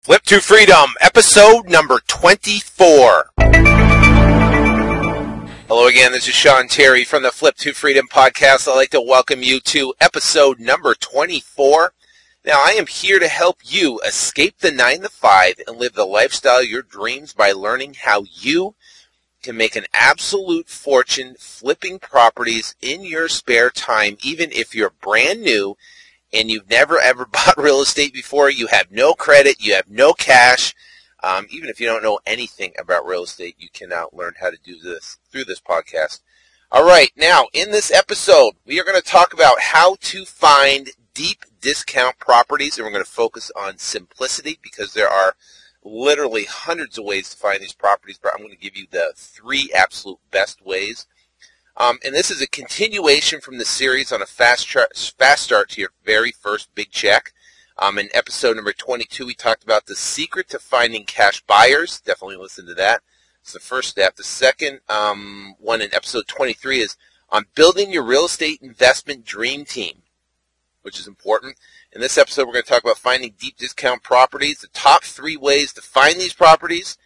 Flip to Freedom, episode number 24. Hello again, this is Sean Terry from the Flip to Freedom podcast. I'd like to welcome you to episode number 24. Now, I am here to help you escape the 9 to 5 and live the lifestyle of your dreams by learning how you can make an absolute fortune flipping properties in your spare time, even if you're brand new and you've never ever bought real estate before, you have no credit, you have no cash. Even if you don't know anything about real estate, you can now learn how to do this through this podcast. All right, now in this episode, we are going to talk about how to find deep discount properties, and we're going to focus on simplicity because there are literally hundreds of ways to find these properties, but I'm going to give you the 3 absolute best ways. And this is a continuation from the series on a fast start to your very first big check. In episode number 22, we talked about the secret to finding cash buyers. Definitely listen to that. It's the first step. The second one in episode 23 is on building your real estate investment dream team, which is important. In this episode, we're going to talk about finding deep discount properties, the top 3 ways to find these properties,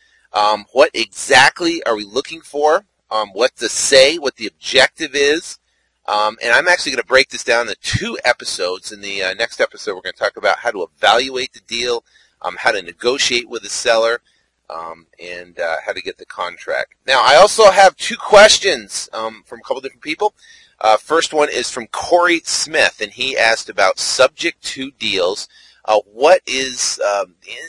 what exactly are we looking for, what to say, what the objective is. And I'm actually going to break this down into 2 episodes. In the next episode, we're going to talk about how to evaluate the deal, how to negotiate with the seller, and how to get the contract. Now, I also have 2 questions from a couple different people. First one is from Corey Smith, and he asked about subject to deals. What is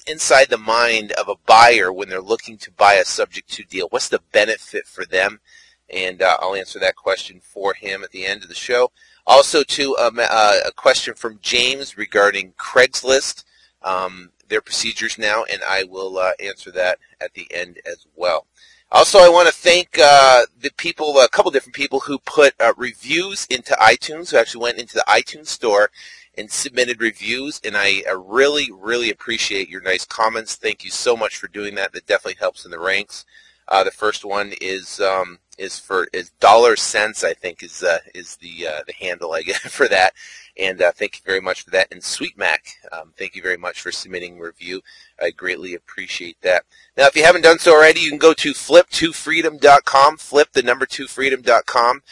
inside the mind of a buyer when they're looking to buy a subject to deal? What's the benefit for them? And I'll answer that question for him at the end of the show. Also, too, a question from James regarding Craigslist, their procedures now, and I will answer that at the end as well. Also, I want to thank the people, a couple different people who put reviews into iTunes, who actually went into the iTunes store and submitted reviews, and I really, really appreciate your nice comments. Thank you so much for doing that. That definitely helps in the ranks. The first one is dollar cents, I think, is the handle I get for that. And thank you very much for that. And Sweet Mac, thank you very much for submitting a review. I greatly appreciate that. Now, if you haven't done so already, you can go to flip2freedom.com, flip2freedom.com.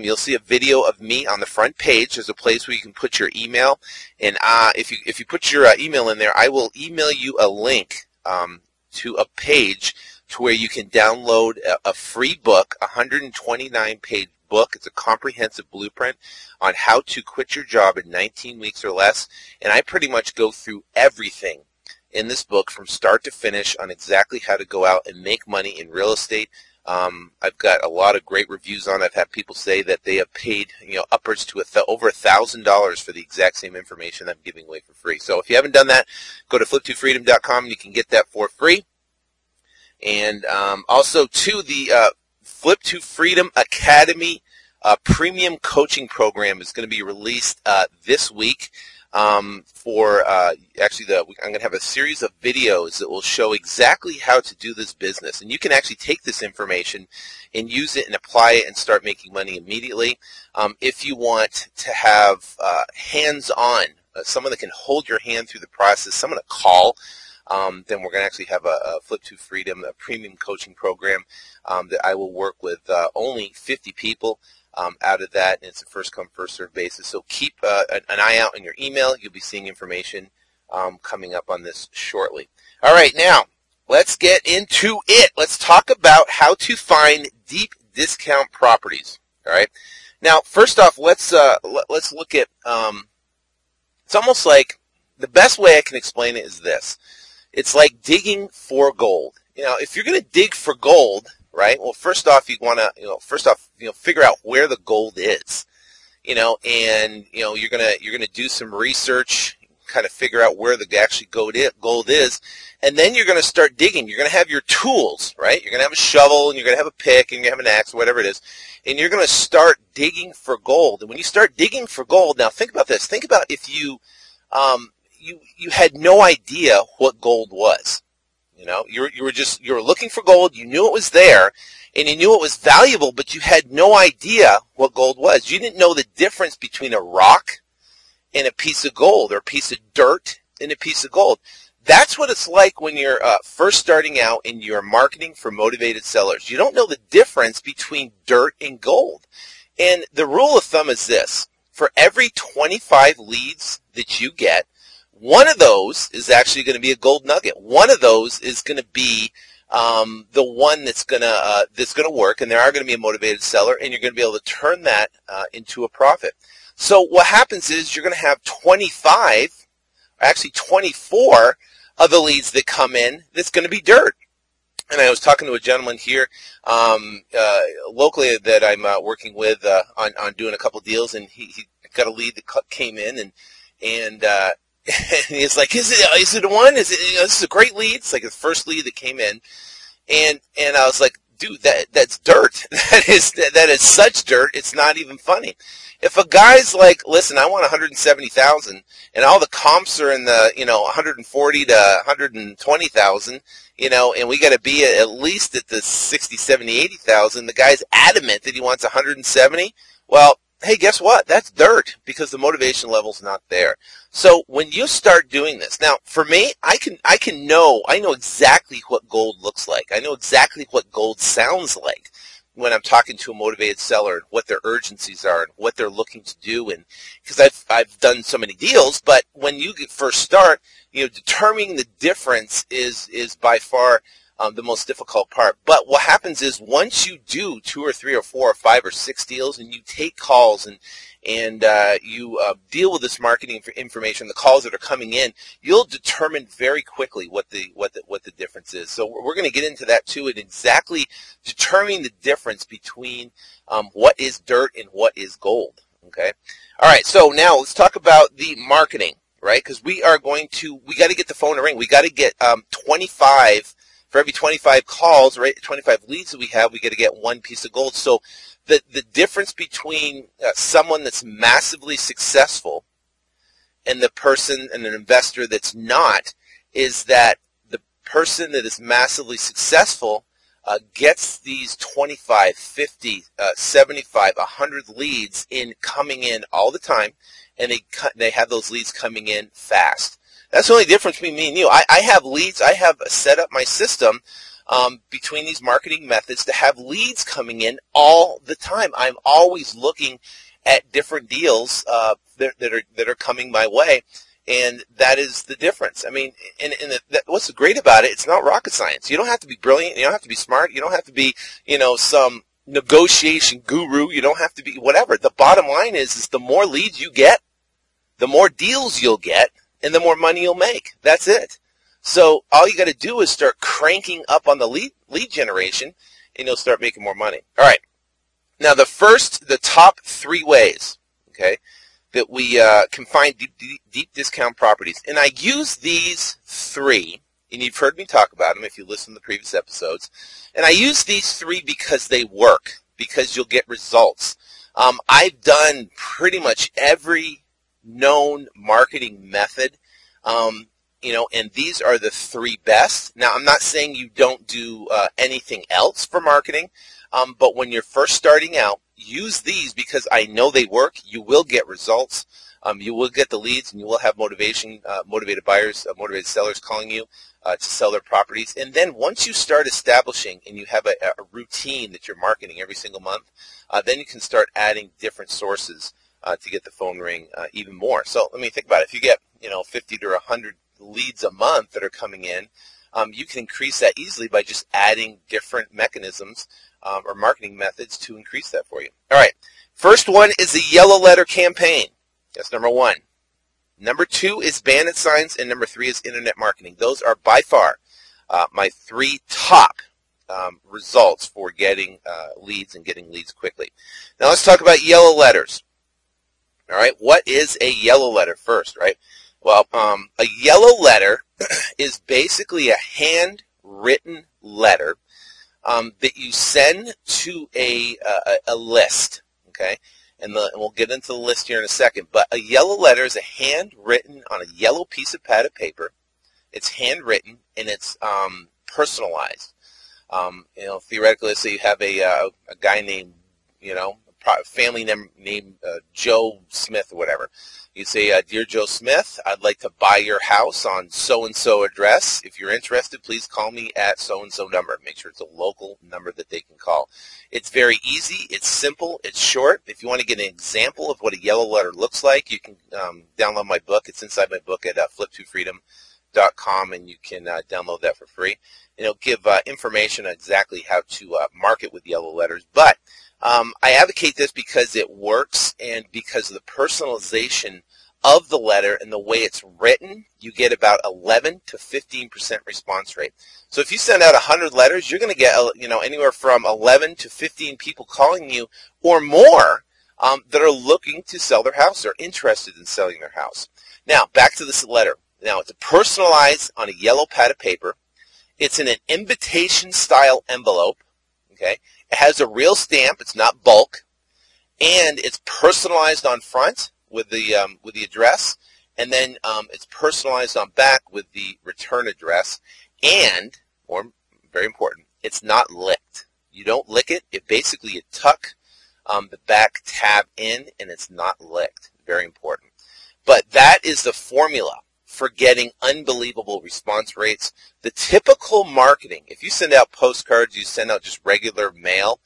You'll see a video of me on the front page. There's a place where you can put your email. And if you put your email in there, I will email you a link to a page to where you can download a free book, a 129-page book. It's a comprehensive blueprint on how to quit your job in 19 weeks or less. And I pretty much go through everything in this book from start to finish on exactly how to go out and make money in real estate. I've got a lot of great reviews on it. I've had people say that they have paid, upwards to over $1,000 for the exact same information I'm giving away for free. So if you haven't done that, go to flip2freedom.com and you can get that for free. And also, to the Flip to Freedom Academy premium coaching program is going to be released this week. I'm going to have a series of videos that will show exactly how to do this business. And you can actually take this information and use it and apply it and start making money immediately. If you want to have hands-on, someone that can hold your hand through the process, someone to call, then we're going to actually have a Flip to Freedom, a premium coaching program that I will work with only 50 people out of that, and it's a first-come, first-served basis. So keep an eye out on your email. You'll be seeing information coming up on this shortly. All right, now let's get into it. Let's talk about how to find deep discount properties. All right. Now, first off, let's look at. It's almost like the best way I can explain it is this. It's like digging for gold. If you're going to dig for gold, right? Well, first off, you want to, figure out where the gold is, and you're gonna do some research, kind of figure out where the actually gold is, and then you're going to start digging. You're going to have your tools, right? You're going to have a shovel, and you're going to have a pick, and you're going to have an axe, whatever it is, and you're going to start digging for gold. And when you start digging for gold, now think about this. Think about if you had no idea what gold was. You were looking for gold. You knew it was there, and you knew it was valuable, but you had no idea what gold was. You didn't know the difference between a rock and a piece of gold, or a piece of dirt and a piece of gold. That's what it's like when you're first starting out and you're marketing for motivated sellers. You don't know the difference between dirt and gold. And the rule of thumb is this. For every 25 leads that you get, one of those is actually going to be a gold nugget. One of those is going to be the one that's going to work, and there are going to be a motivated seller, and you're going to be able to turn that into a profit. So what happens is you're going to have 25, actually 24 of the leads that come in that's going to be dirt. And I was talking to a gentleman here locally that I'm working with on doing a couple deals, and he got a lead that came in, and and he's like, is it a one? Is it, this is a great lead. It's like the first lead that came in, and I was like, dude, that's dirt. That is such dirt. It's not even funny. If a guy's like, listen, I want 170,000, and all the comps are in the 140 to 120,000, and we got to be at least at the 60, 70, 80,000. The guy's adamant that he wants 170. Well, hey, guess what? That's dirt because the motivation level's not there. So when you start doing this, now for me, I know exactly what gold looks like. I know exactly what gold sounds like when I'm talking to a motivated seller, and what their urgencies are and what they're looking to do. And because I've done so many deals, but when you first start, determining the difference is by far the most difficult part. But what happens is once you do 2 or 3 or 4 or 5 or 6 deals, and you take calls and you deal with this marketing information, the calls that are coming in, you'll determine very quickly what the difference is. So we're going to get into that too, and exactly determining the difference between what is dirt and what is gold. Okay. All right. So now let's talk about the marketing, right? Because we got to get the phone to ring. We got to get 25. For every 25 calls, right, 25 leads that we have, we got to get one piece of gold. So the difference between someone that's massively successful and the person and an investor that's not is that the person that is massively successful gets these 25, 50, 75, 100 leads coming in all the time, and they have those leads coming in fast. That's the only difference between me and you. I have leads. I have set up my system between these marketing methods to have leads coming in all the time. I'm always looking at different deals that are coming my way, and that is the difference. I mean, what's great about it? It's not rocket science. You don't have to be brilliant. You don't have to be smart. You don't have to be some negotiation guru. You don't have to be whatever. The bottom line is the more leads you get, the more deals you'll get, and the more money you'll make. That's it. So all you got to do is start cranking up on the lead generation, and you'll start making more money. All right. Now the top 3 ways, okay, that we can find deep discount properties, and I use these 3, and you've heard me talk about them if you listen to the previous episodes. And I use these 3 because they work, because you'll get results. I've done pretty much every known marketing method, and these are the 3 best. Now, I'm not saying you don't do anything else for marketing, but when you're first starting out, use these because I know they work. You will get results. You will get the leads, and you will have motivated buyers, motivated sellers calling you to sell their properties. And then once you start establishing and you have a routine that you're marketing every single month, then you can start adding different sources to get the phone ring even more. So let me think about it. If you get 50 to 100 leads a month that are coming in, you can increase that easily by just adding different mechanisms or marketing methods to increase that for you. All right. First one is the yellow letter campaign. That's number 1. Number 2 is Bandit Signs, and number 3 is internet marketing. Those are by far my 3 top results for getting leads and getting leads quickly. Now let's talk about yellow letters. All right, what is a yellow letter first, right? Well, a yellow letter is basically a handwritten letter that you send to a list, okay? And we'll get into the list here in a second. But a yellow letter is a handwritten on a yellow piece of padded paper. It's handwritten, and it's personalized. Theoretically, let's say you have a guy named, family named Joe Smith or whatever. You say, Dear Joe Smith, I'd like to buy your house on so-and-so address. If you're interested, please call me at so-and-so number. Make sure it's a local number that they can call. It's very easy. It's simple. It's short. If you want to get an example of what a yellow letter looks like, you can download my book. It's inside my book at flip2freedom.com, and you can download that for free. And it'll give information on exactly how to market with yellow letters. But I advocate this because it works and because of the personalization of the letter and the way it's written. You get about 11 to 15% response rate. So if you send out 100 letters, you're going to get anywhere from 11 to 15 people calling you or more that are looking to sell their house or interested in selling their house. Now, back to this letter. Now, it's personalized on a yellow pad of paper. It's in an invitation-style envelope. Okay. It has a real stamp. It's not bulk, and it's personalized on front with the address, and then it's personalized on back with the return address. And, or very important, it's not licked. You don't lick it. Basically you tuck the back tab in, and it's not licked. Very important. But that is the formula for getting unbelievable response rates. The typical marketing, if you send out postcards, you send out just regular mail,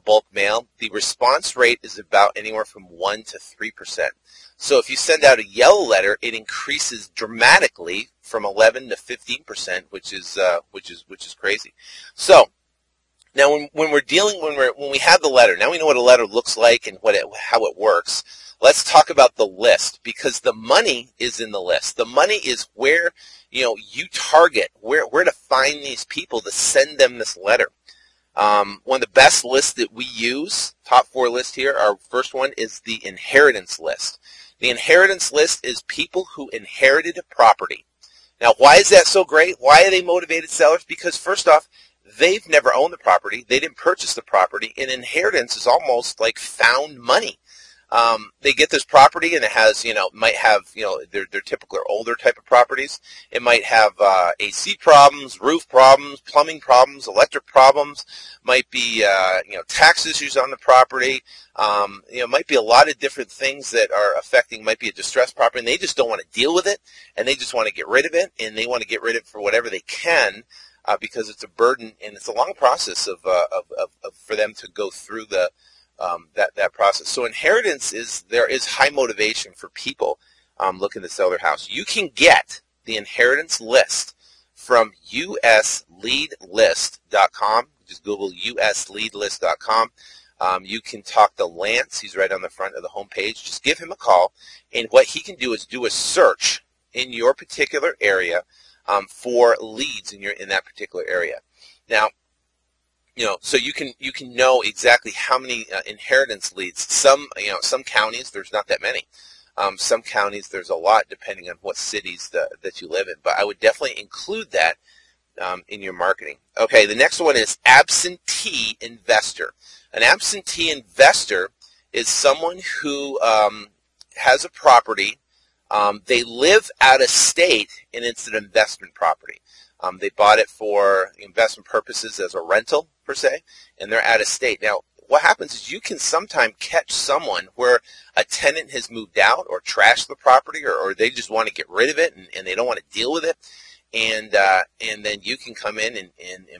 bulk mail, the response rate is about anywhere from 1 to 3%. So if you send out a yellow letter, it increases dramatically from 11 to 15%, which is crazy. So now when we have the letter, now we know what a letter looks like and how it works. Let's talk about the list, because the money is in the list. The money is where you target, where to find these people to send them this letter. One of the best lists that we use, top 4 list here, our first one is the inheritance list. The inheritance list is people who inherited a property. Now, why is that so great? Why are they motivated sellers? Because first off, they've never owned the property. They didn't purchase the property, and inheritance is almost like found money. They get this property, and it has, might have, their typical or older type of properties. It might have AC problems, roof problems, plumbing problems, electric problems. Might be, tax issues on the property. Might be a lot of different things that are affecting. Might be a distressed property, and they just don't want to deal with it, and they just want to get rid of it, and they want to get rid of it for whatever they can. Because it's a burden, and it's a long process for them to go through that process. So inheritance there is high motivation for people looking to sell their house. You can get the inheritance list from usleadlist.com. Just Google usleadlist.com. You can talk to Lance. He's right on the front of the homepage. Just give him a call, and what he can do is do a search in your particular area for leads in that particular area. Now, so you can know exactly how many inheritance leads. Some counties there's not that many. Some counties there's a lot, depending on what cities that you live in. But I would definitely include that in your marketing. Okay, the next one is absentee investor. An absentee investor is someone who has a property. They live out of state, and it's an investment property. They bought it for investment purposes as a rental, per se, and they're out of state. Now, what happens is you can sometimes catch someone where a tenant has moved out or trashed the property, or they just want to get rid of it, and they don't want to deal with it, and then you can come in and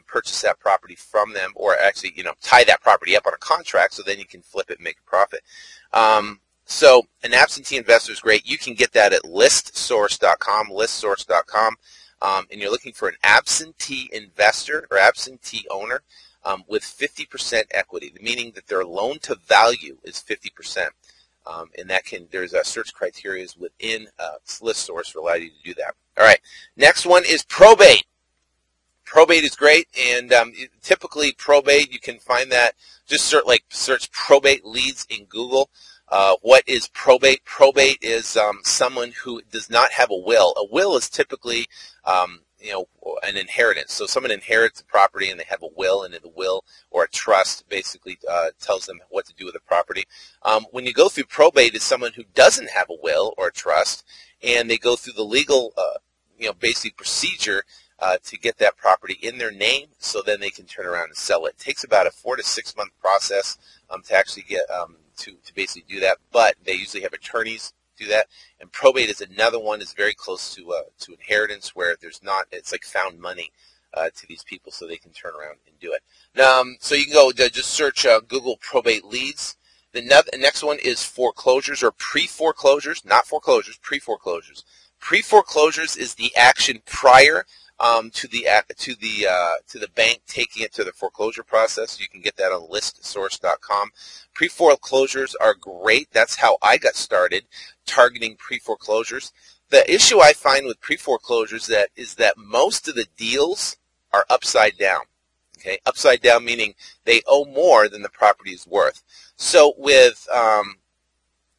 purchase that property from them, or actually, tie that property up on a contract, so then you can flip it and make a profit. So an absentee investor is great. You can get that at listsource.com, and you're looking for an absentee investor or absentee owner with 50% equity, meaning that their loan to value is 50%. And there's a search criteria within ListSource to allow you to do that. All right, next one is probate. Probate is great, and typically probate, you can find that, just search probate leads in Google. What is probate? Probate is someone who does not have a will. A will is typically an inheritance. So someone inherits a property and they have a will, and the will or a trust basically tells them what to do with the property. When you go through probate, is someone who doesn't have a will or a trust, and they go through the legal basic procedure to get that property in their name, so then they can turn around and sell it. It takes about a 4 to 6 month process to actually get to basically do that. But they usually have attorneys do that. And probate is another one. Is very close to inheritance, where there's not. It's like found money to these people, so they can turn around and do it. So you can go just search Google probate leads. The next one is foreclosures or pre-foreclosures, not foreclosures, pre-foreclosures. Pre-foreclosures is the action prior to the bank taking it to the foreclosure process. You can get that on listsource.com. Pre-foreclosures are great. That's how I got started targeting pre-foreclosures. The issue I find with pre-foreclosures is that most of the deals are upside down. Okay, upside down meaning they owe more than the property is worth. So with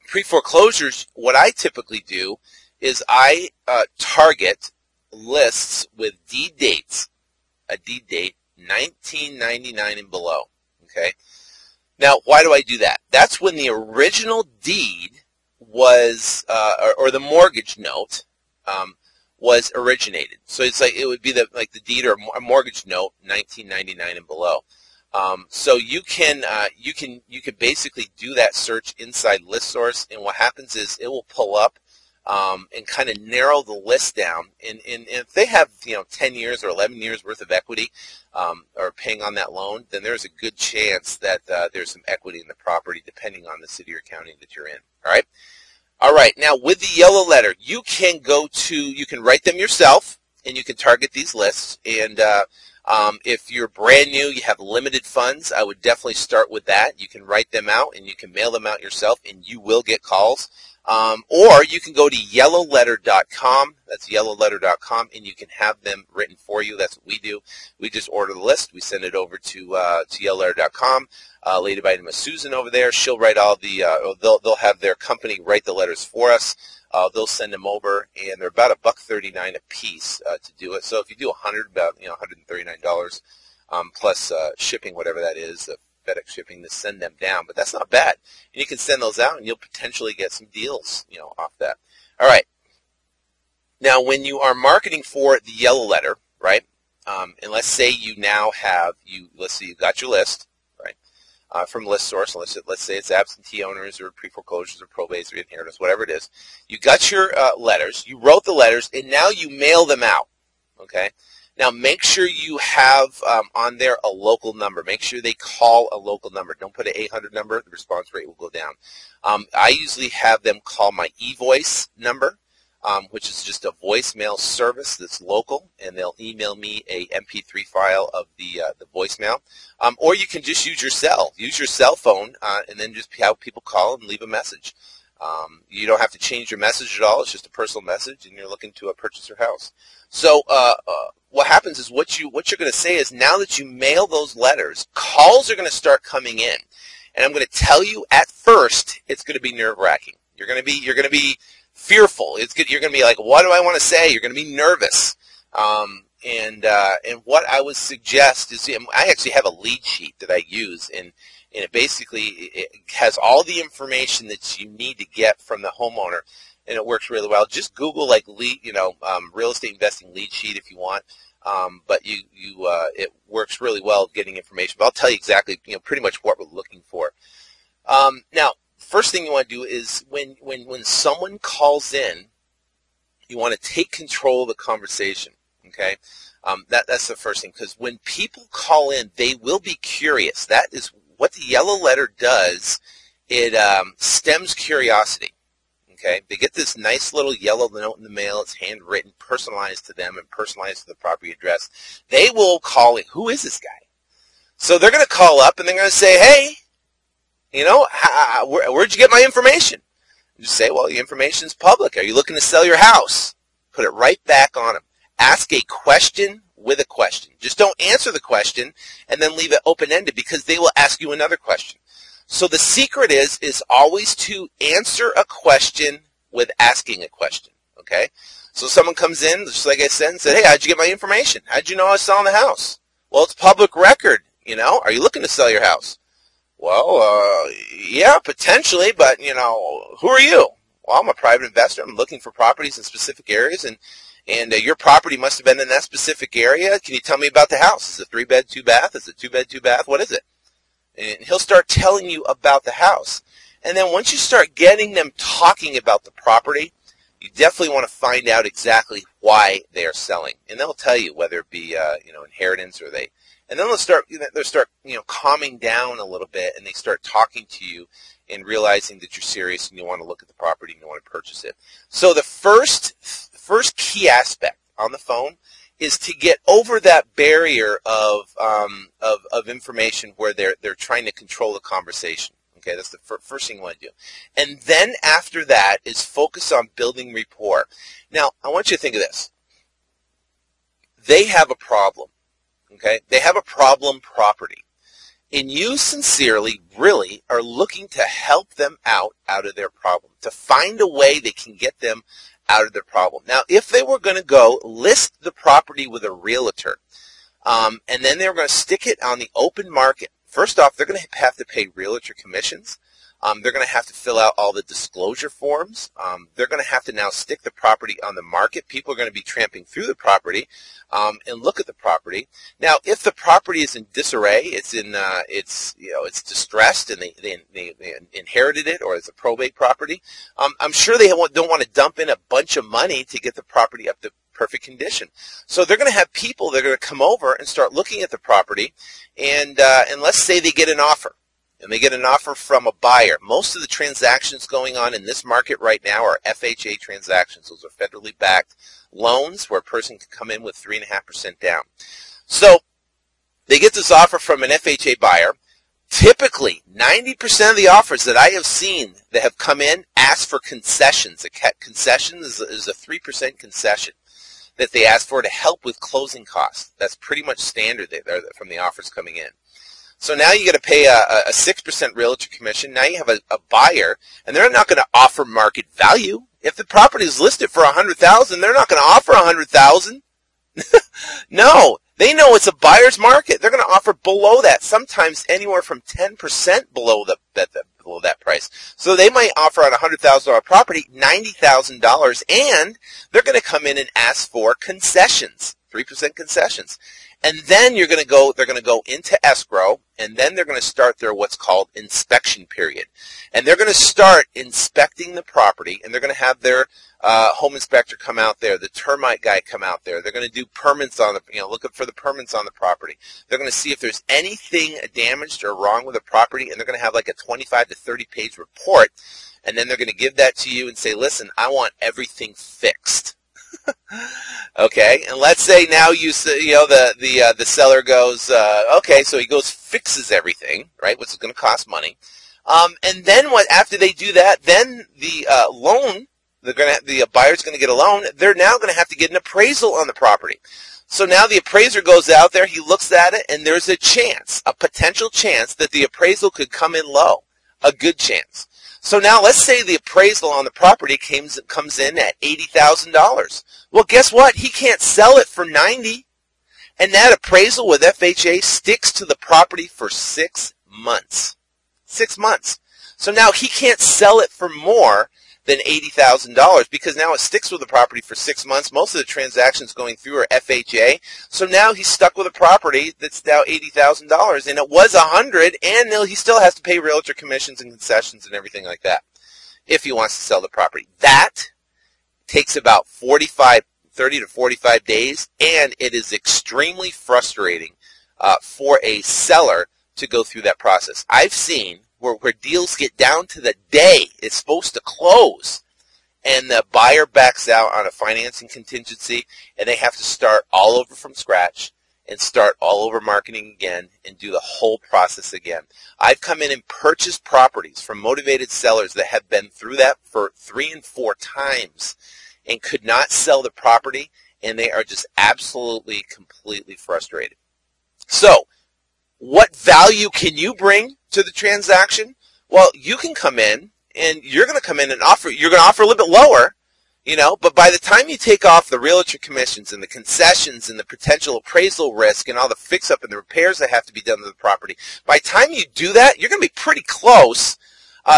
pre-foreclosures, what I typically do is I target lists with deed dates, a deed date 1999 and below. Okay, now why do I do that? That's when the original deed was, or the mortgage note was originated. So it's like it would be the deed or a mortgage note 1999 and below. So you can basically do that search inside ListSource, and what happens is it will pull up and kind of narrow the list down. And if they have 10 years or 11 years worth of equity or paying on that loan, then there's a good chance that there's some equity in the property, depending on the city or county that you're in. All right. All right, now with the yellow letter, you can write them yourself, and you can target these lists. And if you're brand new, you have limited funds, I would definitely start with that. You can write them out, and you can mail them out yourself, and you will get calls. Or you can go to yellowletter.com, that's yellowletter.com, and you can have them written for you. That's what we do. We just order the list. We send it over to yellowletter.com. Lady by the name of Susan over there, she'll write all the, they'll have their company write the letters for us. They'll send them over, and they're about $1.39 a piece to do it. So if you do 100, about $139 plus shipping, whatever that is, FedEx shipping, to send them down. But that's not bad. And you can send those out, and you'll potentially get some deals, off that. All right. Now, when you are marketing for the yellow letter, right? And let's say you now have let's say you got your list, right? From ListSource. Let's say it's absentee owners or pre-foreclosures or probates or inheritance, whatever it is. You got your letters. You wrote the letters, and now you mail them out. Okay. Now, make sure you have on there a local number. Make sure they call a local number. Don't put an 800 number. The response rate will go down. I usually have them call my eVoice number, which is just a voicemail service that's local, and they'll email me a MP3 file of the voicemail. Or you can just use your cell phone, and then just have people call and leave a message. You don't have to change your message at all. It's just a personal message, and you're looking to purchase your house. So what happens is what you're going to say is, now that you mail those letters, calls are going to start coming in, and I'm going to tell you at first it's going to be nerve-wracking. You're going to be fearful. You're going to be like, what do I want to say? You're going to be nervous. And what I would suggest is, I actually have a lead sheet that I use, and it basically has all the information that you need to get from the homeowner, and it works really well. Just Google real estate investing lead sheet if you want, but it works really well getting information. But I'll tell you exactly, pretty much what we're looking for. Now, first thing you want to do is when someone calls in, you want to take control of the conversation. Okay, that's the first thing, because when people call in, they will be curious. That is what the yellow letter does. It stems curiosity. Okay, they get this nice little yellow note in the mail. It's handwritten, personalized to them, and personalized to the property address. They will call in. Who is this guy? So they're going to call up, and they're going to say, hey, where'd you get my information? You say, well, the information's public. Are you looking to sell your house? Put it right back on them. Ask a question with a question. Just don't answer the question and then leave it open-ended, because they will ask you another question. So the secret is always to answer a question with asking a question, okay? So someone comes in, just like I said, and said, hey, how'd you get my information? How'd you know I was selling the house? Well, it's public record, Are you looking to sell your house? Well, yeah, potentially, but, who are you? Well, I'm a private investor. I'm looking for properties in specific areas, and your property must have been in that specific area. Can you tell me about the house? Is it a 3-bed, 2-bath? Is it 2-bed, 2-bath? What is it? and he'll start telling you about the house. And then once you start getting them talking about the property, you definitely want to find out exactly why they are selling, and they'll tell you whether it be inheritance or and then they'll start calming down a little bit, and they start talking to you and realizing that you're serious and you want to look at the property and you want to purchase it. So the first key aspect on the phone is to get over that barrier of information where they're trying to control the conversation. Okay, that's the first thing you want to do. And then after that is focus on building rapport. Now, I want you to think of this. They have a problem. Okay, they have a problem property. And you sincerely, really, are looking to help them out of their problem, to find a way they can get them out of their problem. Now, if they were going to go list the property with a realtor, and then they were going to stick it on the open market, first off, they're going to have to pay realtor commissions. They're going to have to fill out all the disclosure forms. They're going to have to now stick the property on the market. People are going to be tramping through the property and look at the property. Now, if the property is in disarray, it's distressed, and they inherited it, or it's a probate property, I'm sure they don't want to dump in a bunch of money to get the property up to perfect condition. So they're going to have people that are going to come over and start looking at the property, and let's say they get an offer. And they get an offer from a buyer. Most of the transactions going on in this market right now are FHA transactions. Those are federally backed loans where a person can come in with 3.5% down. So they get this offer from an FHA buyer. Typically, 90% of the offers that I have seen that have come in ask for concessions. A concession is a 3% concession that they ask for to help with closing costs. That's pretty much standard from the offers coming in. So now you got to pay a 6% realtor commission. Now you have a buyer, and they're not going to offer market value. If the property is listed for $100,000, they're not going to offer $100,000. No, they know it's a buyer's market. They're going to offer below that, sometimes anywhere from 10% below that price. So they might offer on a $100,000 property $90,000, and they're going to come in and ask for concessions, 3% concessions. And then they're going to go into escrow, and then they're going to start their what's called inspection period. And they're going to start inspecting the property, and they're going to have their home inspector come out there, the termite guy come out there. They're going to do permits on looking for the permits on the property. They're going to see if there's anything damaged or wrong with the property, and they're going to have like a 25 to 30-page report, and then they're going to give that to you and say, listen, I want everything fixed. Okay, and let's say now the seller goes, okay, so he goes fixes everything, right, which is going to cost money, and then after they do that, then the the buyer's going to get a loan. They're now going to have to get an appraisal on the property. So now the appraiser goes out there, he looks at it, and there's a potential chance that the appraisal could come in low, a good chance. So now let's say the appraisal on the property comes in at $80,000. Well, guess what? He can't sell it for $90,000. And that appraisal with FHA sticks to the property for 6 months. 6 months. So now he can't sell it for more than $80,000 because now it sticks with the property for 6 months. Most of the transactions going through are FHA. So now he's stuck with a property that's now $80,000, and it was $100,000, and he still has to pay realtor commissions and concessions and everything like that if he wants to sell the property. That takes about 30 to 45 days, and it is extremely frustrating for a seller to go through that process. I've seen where deals get down to the day it's supposed to close, and the buyer backs out on a financing contingency, and they have to start all over from scratch and start all over marketing again and do the whole process again. I've come in and purchased properties from motivated sellers that have been through that for 3 and 4 times and could not sell the property, and they are just absolutely, completely frustrated. So, what value can you bring to the transaction? Well, you can come in, and you're going to come in and you're going to offer a little bit lower, but by the time you take off the realtor commissions and the concessions and the potential appraisal risk and all the fix-up and the repairs that have to be done to the property, by the time you do that, you're going to be pretty close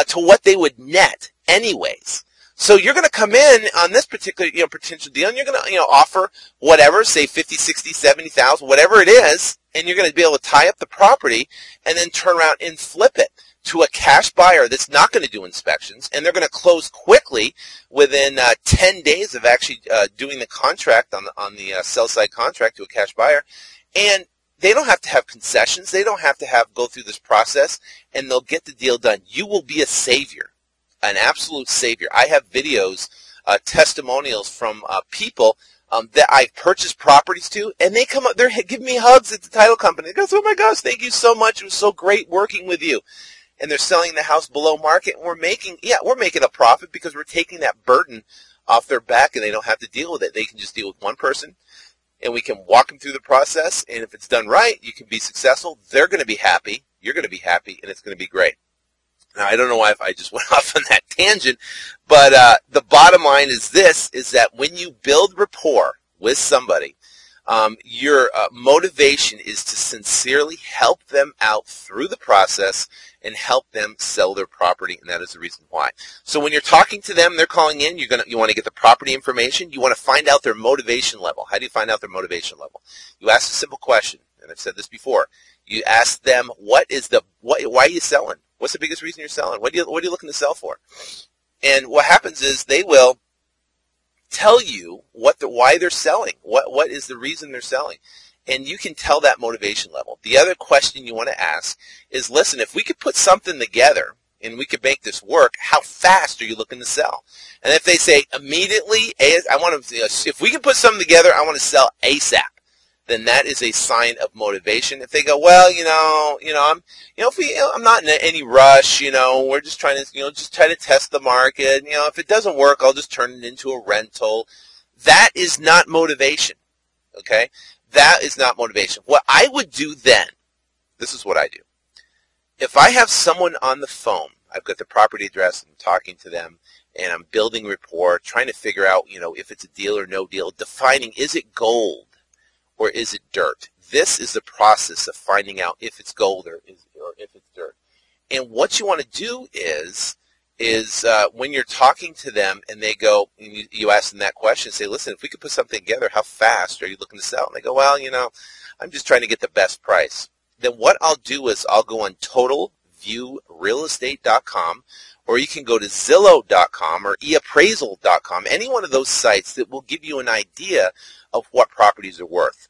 to what they would net anyways. So you're going to come in on this particular potential deal, and you're going to offer whatever, say 50, 60, 70,000, whatever it is, and you're going to be able to tie up the property and then turn around and flip it to a cash buyer that's not going to do inspections, and they're going to close quickly within 10 days of actually doing the contract on the sell side contract to a cash buyer. And they don't have to have concessions. They don't have to go through this process, and they'll get the deal done. You will be a savior, an absolute savior. I have videos, testimonials from people that I've purchased properties to, and they come up, they're giving me hugs at the title company. They go, oh my gosh, thank you so much. It was so great working with you. And they're selling the house below market, and we're making a profit because we're taking that burden off their back, and they don't have to deal with it. They can just deal with one person, and we can walk them through the process, and if it's done right, you can be successful. They're going to be happy, you're going to be happy, and it's going to be great. Now, I don't know why I just went off on that tangent, but the bottom line is this, is that when you build rapport with somebody, your motivation is to sincerely help them out through the process and help them sell their property, and that is the reason why. So when you're talking to them, they're calling in, you want to get the property information, you want to find out their motivation level. How do you find out their motivation level? You ask a simple question, and I've said this before. You ask them, why are you selling? What's the biggest reason you're selling? What are you looking to sell for? And what happens is they will tell you why they're selling. What is the reason they're selling? And you can tell that motivation level. The other question you want to ask is, listen, if we could put something together and we could make this work, how fast are you looking to sell? And if they say immediately, if we can put something together, I want to sell ASAP, then that is a sign of motivation. If they go, well, I'm not in any rush, we're just trying to test the market. If it doesn't work, I'll just turn it into a rental. That is not motivation. Okay? That is not motivation. What I would do then, this is what I do. If I have someone on the phone, I've got the property address, I'm talking to them, and I'm building rapport, trying to figure out, if it's a deal or no deal, defining, is it gold or is it dirt? This is the process of finding out if it's gold or if it's dirt. And what you want to do is when you're talking to them and they go, and you ask them that question, say, listen, if we could put something together, how fast are you looking to sell? And they go, well, I'm just trying to get the best price. Then what I'll do is I'll go on TotalViewRealEstate.com, or you can go to Zillow.com or eAppraisal.com, any one of those sites that will give you an idea of what properties are worth.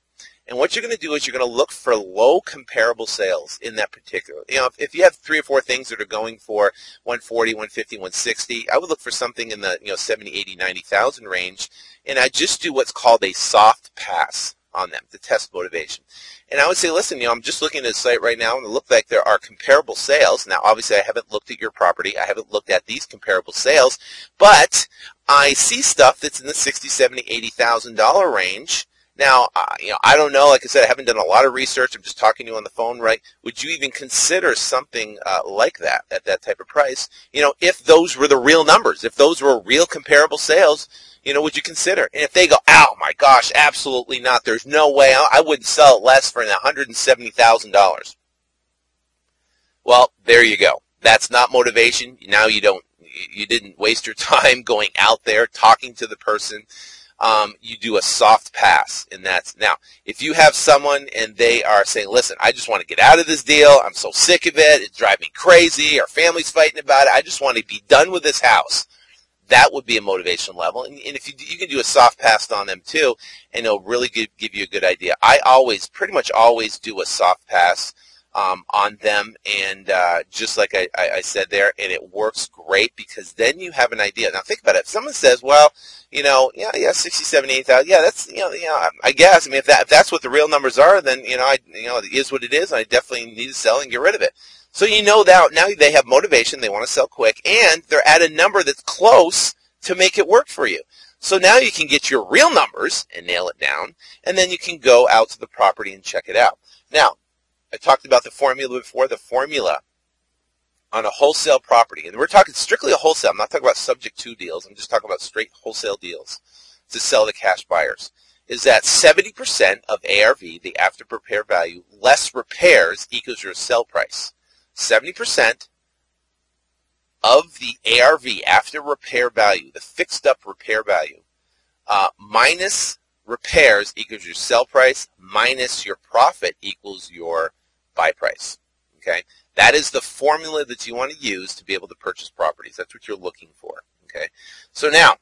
And what you're going to do is you're going to look for low comparable sales in that particular. If you have 3 or 4 things that are going for 140, 150, 160, I would look for something in the 70, 80, 90,000 range, and I just do what's called a soft pass on them to test motivation. And I would say, listen, I'm just looking at the site right now, and it looks like there are comparable sales. Now, obviously, I haven't looked at your property. I haven't looked at these comparable sales, but I see stuff that's in the $60,000, $70,000, $80,000 range. Now, I don't know. Like I said, I haven't done a lot of research. I'm just talking to you on the phone, right? Would you even consider something like that at that type of price? If those were the real numbers, if those were real comparable sales, would you consider? And if they go, oh my gosh, absolutely not. There's no way. I wouldn't sell it less for $170,000. Well, there you go. That's not motivation. Now you didn't waste your time going out there talking to the person. You do a soft pass, and that's now. If you have someone and they are saying, "Listen, I just want to get out of this deal. I'm so sick of it. It's driving me crazy. Our family's fighting about it. I just want to be done with this house." That would be a motivation level, and if you can do a soft pass on them too, and it'll really give you a good idea. I pretty much always do a soft pass on them, and just like I said there, and it works great because then you have an idea. Now think about it. If someone says, well, 60, 70, 8,000, yeah, that's, I guess, if that's what the real numbers are, then, it is what it is, and I definitely need to sell and get rid of it. So now they have motivation, they want to sell quick, and they're at a number that's close to make it work for you. So now you can get your real numbers and nail it down, and then you can go out to the property and check it out. Now, I talked about the formula before, the formula on a wholesale property, and we're talking strictly a wholesale. I'm not talking about subject to deals. I'm just talking about straight wholesale deals to sell to cash buyers, is that 70% of ARV, the after repair value, less repairs equals your sell price. 70% of the ARV after repair value, the fixed up repair value, minus repairs equals your sell price minus your profit equals your buy price. Okay, that is the formula that you want to use to be able to purchase properties. That's what you're looking for. Okay, so now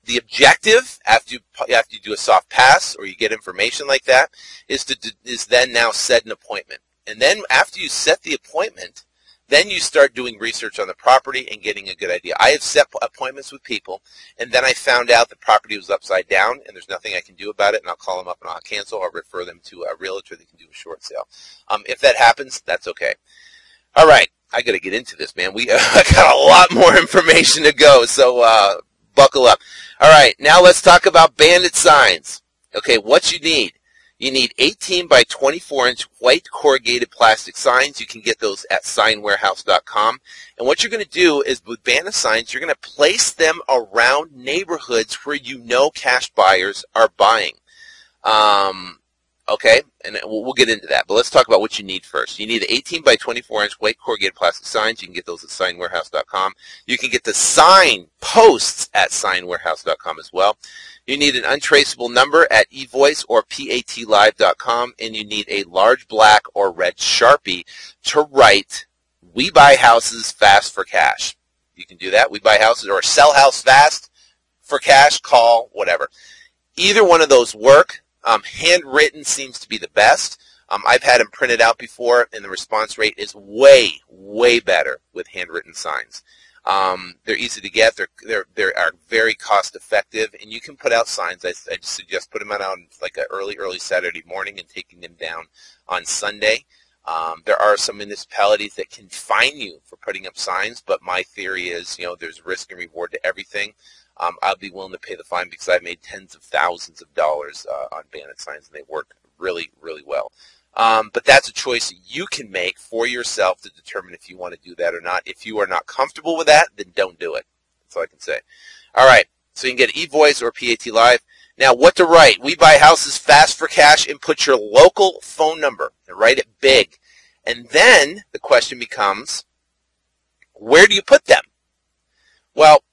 the objective after you do a soft pass or you get information like that is then now set an appointment. And then after you set the appointment, then you start doing research on the property and getting a good idea. I have set appointments with people, and then I found out the property was upside down, and there's nothing I can do about it, and I'll call them up and I'll cancel or refer them to a realtor that can do a short sale. If that happens, that's okay. All right, I got to get into this, man. I got a lot more information to go, so buckle up. All right, now let's talk about Bandit Signs. Okay, what you need. You need 18 by 24-inch white corrugated plastic signs. You can get those at signwarehouse.com. And what you're going to do is with Bandit Signs, you're going to place them around neighborhoods where you know cash buyers are buying. Okay, and we'll get into that. But let's talk about what you need first. You need 18 by 24-inch white corrugated plastic signs. You can get those at signwarehouse.com. You can get the sign posts at signwarehouse.com as well. You need an untraceable number at evoice or patlive.com, and you need a large black or red Sharpie to write, "We buy houses fast for cash." You can do that. We buy houses or sell house fast for cash, call, whatever. Either one of those work. Handwritten seems to be the best. I've had them printed out before, and the response rate is way, way better with handwritten signs. They're easy to get. They are very cost effective, and you can put out signs. I suggest put them out on like an early Saturday morning and taking them down on Sunday. There are some municipalities that can fine you for putting up signs, but my theory is, there's risk and reward to everything. I'll be willing to pay the fine because I've made tens of thousands of dollars on Bandit Signs, and they work really, really well. But that's a choice you can make for yourself to determine if you want to do that or not. If you are not comfortable with that, then don't do it. That's all I can say. All right, so you can get eVoice or PAT Live. Now, what to write? We buy houses fast for cash, and put your local phone number and write it big. And then the question becomes, where do you put them? Well,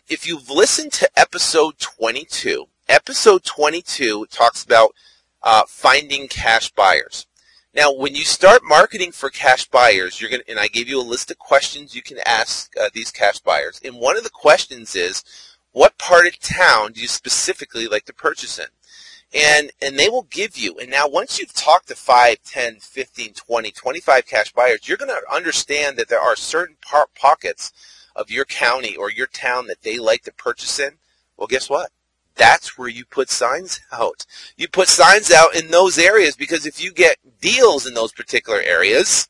if you've listened to episode 22 talks about finding cash buyers. Now, when you start marketing for cash buyers, and I gave you a list of questions you can ask these cash buyers. And one of the questions is, what part of town do you specifically like to purchase in? And they will give you. And now, once you've talked to 5, 10, 15, 20, 25 cash buyers, you're going to understand that there are certain pockets of your county or your town that they like to purchase in. Well, guess what? That's where you put signs out. You put signs out in those areas, because if you get deals in those particular areas,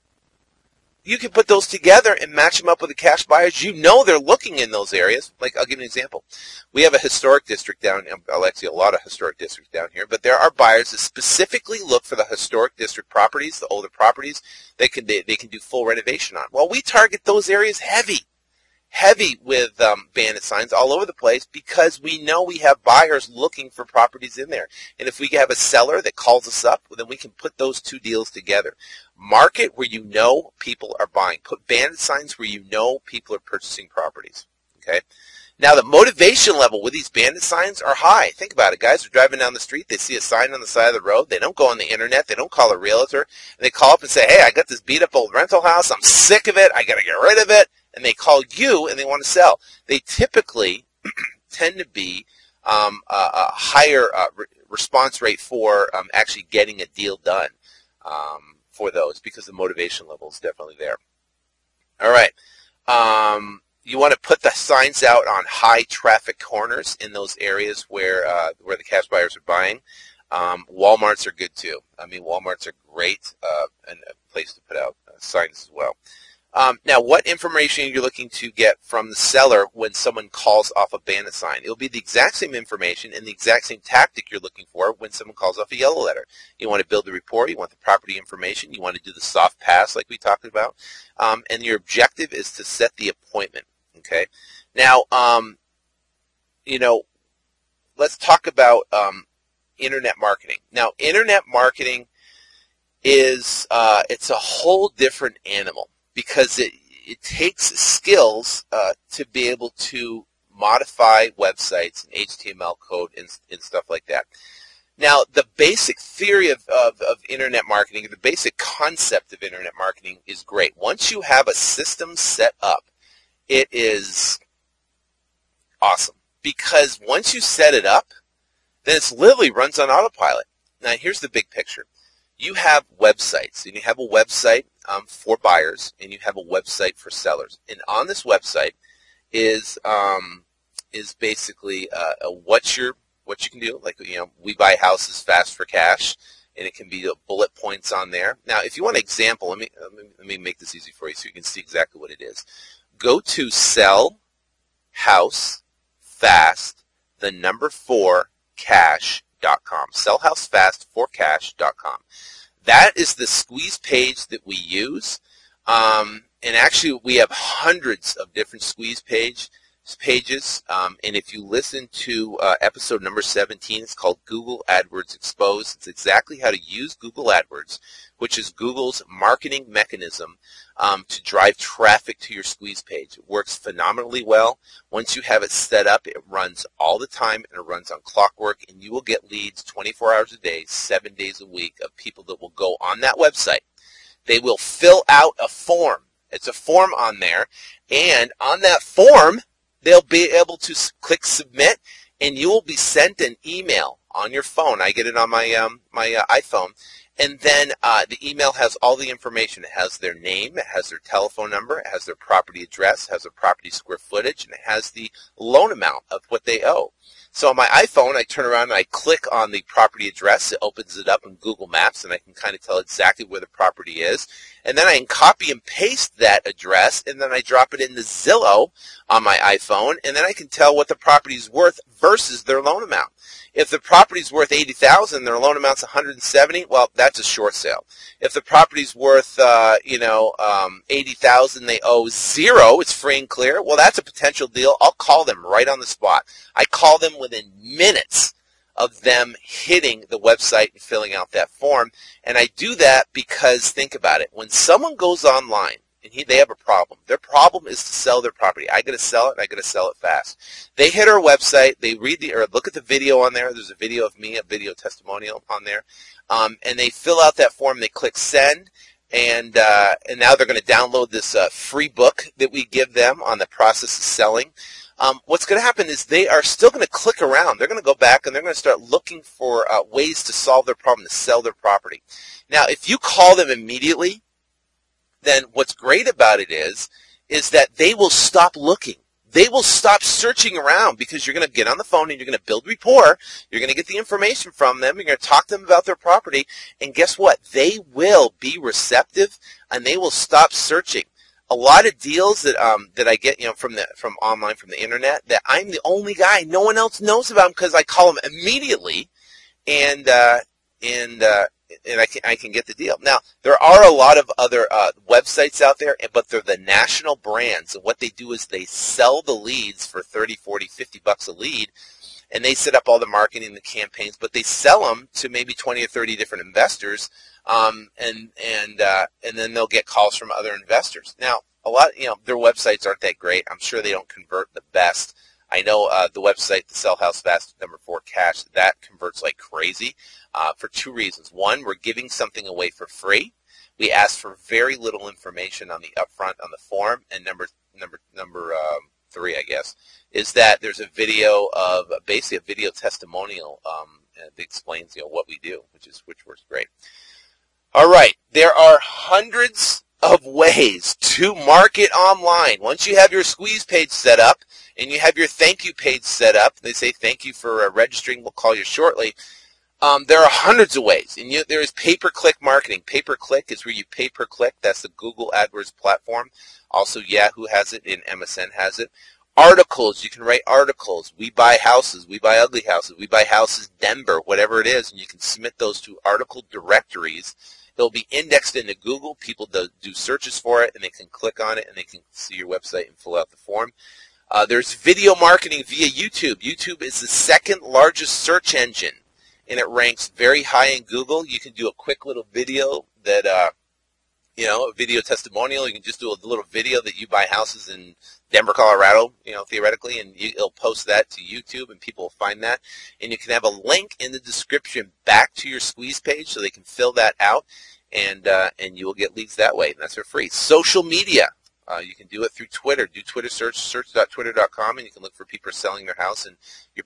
you can put those together and match them up with the cash buyers. They're looking in those areas. Like, I'll give you an example. We have a historic district down, actually a lot of historic districts down here, but there are buyers that specifically look for the historic district properties, the older properties they can do full renovation on. Well, we target those areas heavy with Bandit Signs all over the place, because we know we have buyers looking for properties in there. And if we have a seller that calls us up, well, then we can put those two deals together. Market where you know people are buying. Put Bandit Signs where you know people are purchasing properties. Okay. Now, the motivation level with these Bandit Signs are high. Think about it. Guys are driving down the street. They see a sign on the side of the road. They don't go on the internet. They don't call a realtor. They call up and say, "Hey, I got this beat up old rental house. I'm sick of it. I got to get rid of it." And they call you and they want to sell. They typically tend to be a higher response rate for actually getting a deal done for those, because the motivation level is definitely there. All right. You want to put the signs out on high traffic corners in those areas where the cash buyers are buying. Walmarts are good too. I mean, Walmarts are great and a place to put out signs as well. Now, what information are you looking to get from the seller when someone calls off a Bandit Sign? It'll be the exact same information and the exact same tactic you're looking for when someone calls off a yellow letter. You want to build a report. You want the property information. You want to do the soft pass like we talked about. And your objective is to set the appointment. Okay. Now, let's talk about internet marketing. Now, internet marketing is it's a whole different animal, because it takes skills to be able to modify websites and HTML code and stuff like that. Now, the basic theory of internet marketing, the basic concept of internet marketing is great. Once you have a system set up, it is awesome. Because once you set it up, then it literally runs on autopilot. Now, here's the big picture. You have websites, and you have a website for buyers, and you have a website for sellers. And on this website is basically what you can do. Like, we buy houses fast for cash, and it can be bullet points on there. Now, if you want an example, let me make this easy for you so you can see exactly what it is. Go to sell house fast, the number 4 cash.com. Sellhousefast4cash.com. That is the squeeze page that we use. And actually, we have hundreds of different squeeze pages. And if you listen to episode number 17, it's called Google AdWords Exposed. It's exactly how to use Google AdWords, which is Google's marketing mechanism to drive traffic to your squeeze page. It works phenomenally well. Once you have it set up, it runs all the time, and it runs on clockwork, and you will get leads 24 hours a day, 7 days a week of people that will go on that website. They will fill out a form. It's a form on there, and on that form, they'll be able to click submit, and you will be sent an email on your phone. I get it on my iPhone. And then the email has all the information. It has their name, it has their telephone number, it has their property address, it has their property square footage, and it has the loan amount of what they owe. So on my iPhone, I turn around and I click on the property address. It opens it up in Google Maps, and I can kind of tell exactly where the property is. And then I can copy and paste that address, and then I drop it into Zillow on my iPhone, and then I can tell what the property is worth versus their loan amount. If the property's worth $80,000, their loan amount's $170,000, well, that's a short sale. If the property's worth, $80,000, they owe $0, it's free and clear, well, that's a potential deal. I'll call them right on the spot. I call them within minutes of them hitting the website and filling out that form. And I do that because, think about it, when someone goes online, and they have a problem. Their problem is to sell their property. I got to sell it, and I got to sell it fast. They hit our website. They read or look at the video on there. There's a video of me, a video testimonial on there, and they fill out that form. They click send, and now they're going to download this free book that we give them on the process of selling. What's going to happen is they are still going to click around. They're going to go back, and they're going to start looking for ways to solve their problem, to sell their property. Now, if you call them immediately, then what's great about it is that they will stop looking. They will stop searching around because you're going to get on the phone and you're going to build rapport. You're going to get the information from them. You're going to talk to them about their property. And guess what? They will be receptive, and they will stop searching. A lot of deals that I get from online, from the internet, that I'm the only guy. No one else knows about them because I call them immediately, and I can get the deal. Now, there are a lot of other websites out there, but they're the national brands. And what they do is they sell the leads for $30, $40, $50 a lead, and they set up all the marketing, the campaigns, but they sell them to maybe 20 or 30 different investors, and then they'll get calls from other investors. Now, a lot, their websites aren't that great. I'm sure they don't convert the best. I know the website, the Sell House Fast number 4 Cash, that converts like crazy for 2 reasons. One, we're giving something away for free. We ask for very little information on the upfront on the form. And number 3, I guess, is that there's a video of basically a video testimonial that explains what we do, which works great. All right, there are hundreds of ways to market online. Once you have your squeeze page set up and you have your thank you page set up, they say thank you for registering, we'll call you shortly. There are hundreds of ways, and there is pay-per-click marketing. Pay-per-click is where you pay per click. That's the Google AdWords platform. Also, Yahoo has it, and MSN has it. Articles, you can write articles. We buy houses, we buy ugly houses, we buy houses Denver, whatever it is, and you can submit those to article directories. They'll be indexed into Google. People do searches for it, and they can click on it, and they can see your website and fill out the form. There's video marketing via YouTube. YouTube is the second largest search engine, and it ranks very high in Google. You can do a quick little video that a video testimonial. You can just do a little video that you buy houses in Denver, Colorado, theoretically, and it'll post that to YouTube, and people will find that. And you can have a link in the description back to your squeeze page so they can fill that out, and you will get leads that way, and that's for free. Social media. You can do it through Twitter. Do Twitter search.twitter.com, and you can look for people selling their house in your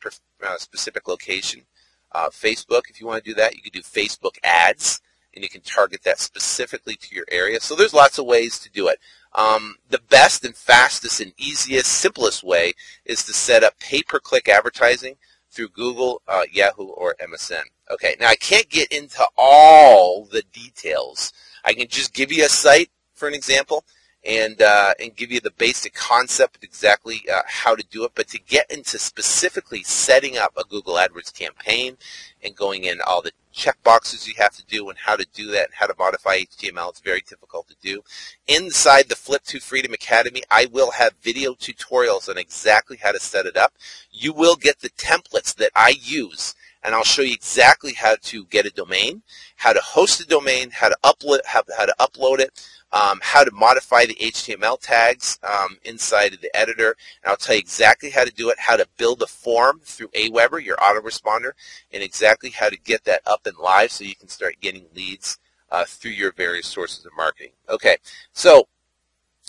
specific location. Facebook, if you want to do that, you can do Facebook ads, and you can target that specifically to your area. So there's lots of ways to do it. The best and fastest and easiest, simplest way is to set up pay-per-click advertising through Google, Yahoo, or MSN. Okay, now I can't get into all the details. I can just give you a site, for an example, and give you the basic concept of exactly how to do it. But to get into specifically setting up a Google AdWords campaign and going in all the check boxes you have to do and how to do that and how to modify HTML, it's very difficult to do. Inside the Flip to Freedom Academy, I will have video tutorials on exactly how to set it up. You will get the templates that I use, and I'll show you exactly how to get a domain, how to host a domain, how to upload it, how to modify the HTML tags inside of the editor, and I'll tell you exactly how to do it, how to build a form through Aweber, your autoresponder, and exactly how to get that up and live so you can start getting leads through your various sources of marketing. Okay, so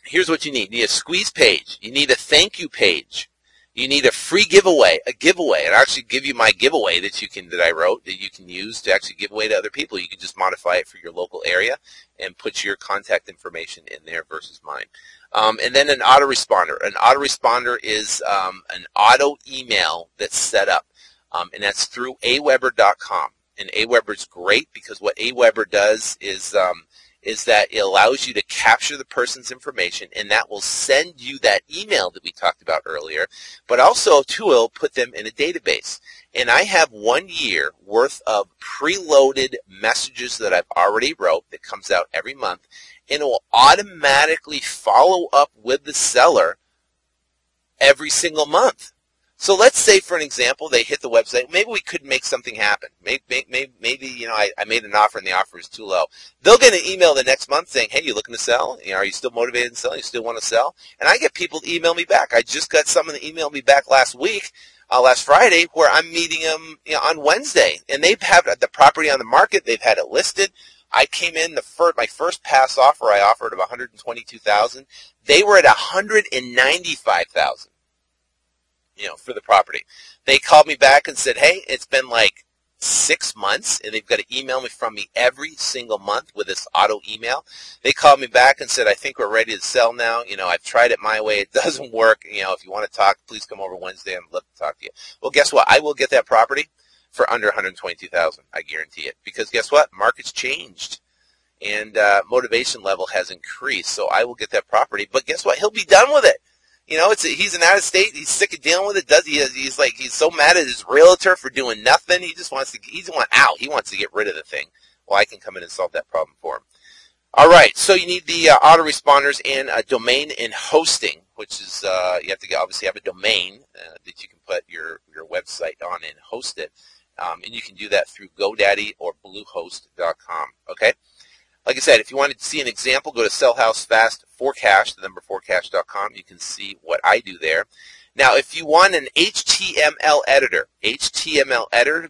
here's what you need. You need a squeeze page. You need a thank you page. You need a free giveaway, and I'll actually give you my giveaway that I wrote that you can use to actually give away to other people. You can just modify it for your local area and put your contact information in there versus mine. And then an autoresponder. An autoresponder is an auto email that's set up, and that's through aweber.com. And Aweber's great because what Aweber does is that it allows you to capture the person's information, and that will send you that email that we talked about earlier, but also, too, it'll put them in a database. And I have 1 year worth of preloaded messages that I've already wrote that comes out every month, and it will automatically follow up with the seller every single month. So let's say, for an example, they hit the website. Maybe we could make something happen. Maybe I made an offer and the offer is too low. They'll get an email the next month saying, hey, you looking to sell? Are you still motivated to sell? You still want to sell? And I get people to email me back. I just got someone to email me back last week, last Friday, where I'm meeting them on Wednesday. And they have the property on the market. They've had it listed. I came in, my first pass offer I offered of $122,000. They were at $195,000. For the property. They called me back and said, hey, it's been like 6 months, and they've got to email me from me every single month with this auto email. They called me back and said, I think we're ready to sell now. I've tried it my way. It doesn't work. If you want to talk, please come over Wednesday. I'd love to talk to you. Well, guess what? I will get that property for under $122,000. I guarantee it. Because guess what? Market's changed, and motivation level has increased. So I will get that property. But guess what? He'll be done with it. He's an out-of-state. He's sick of dealing with it. He's so mad at his realtor for doing nothing. He just wants out. He wants to get rid of the thing. Well, I can come in and solve that problem for him. All right. So you need the autoresponders and a domain and hosting, which is you have to obviously have a domain that you can put your website on and host it, and you can do that through GoDaddy or Bluehost.com. Okay. Like I said, if you want to see an example, go to Sell House Fast Forecast, the number forecast.com. You can see what I do there. Now, if you want an HTML editor,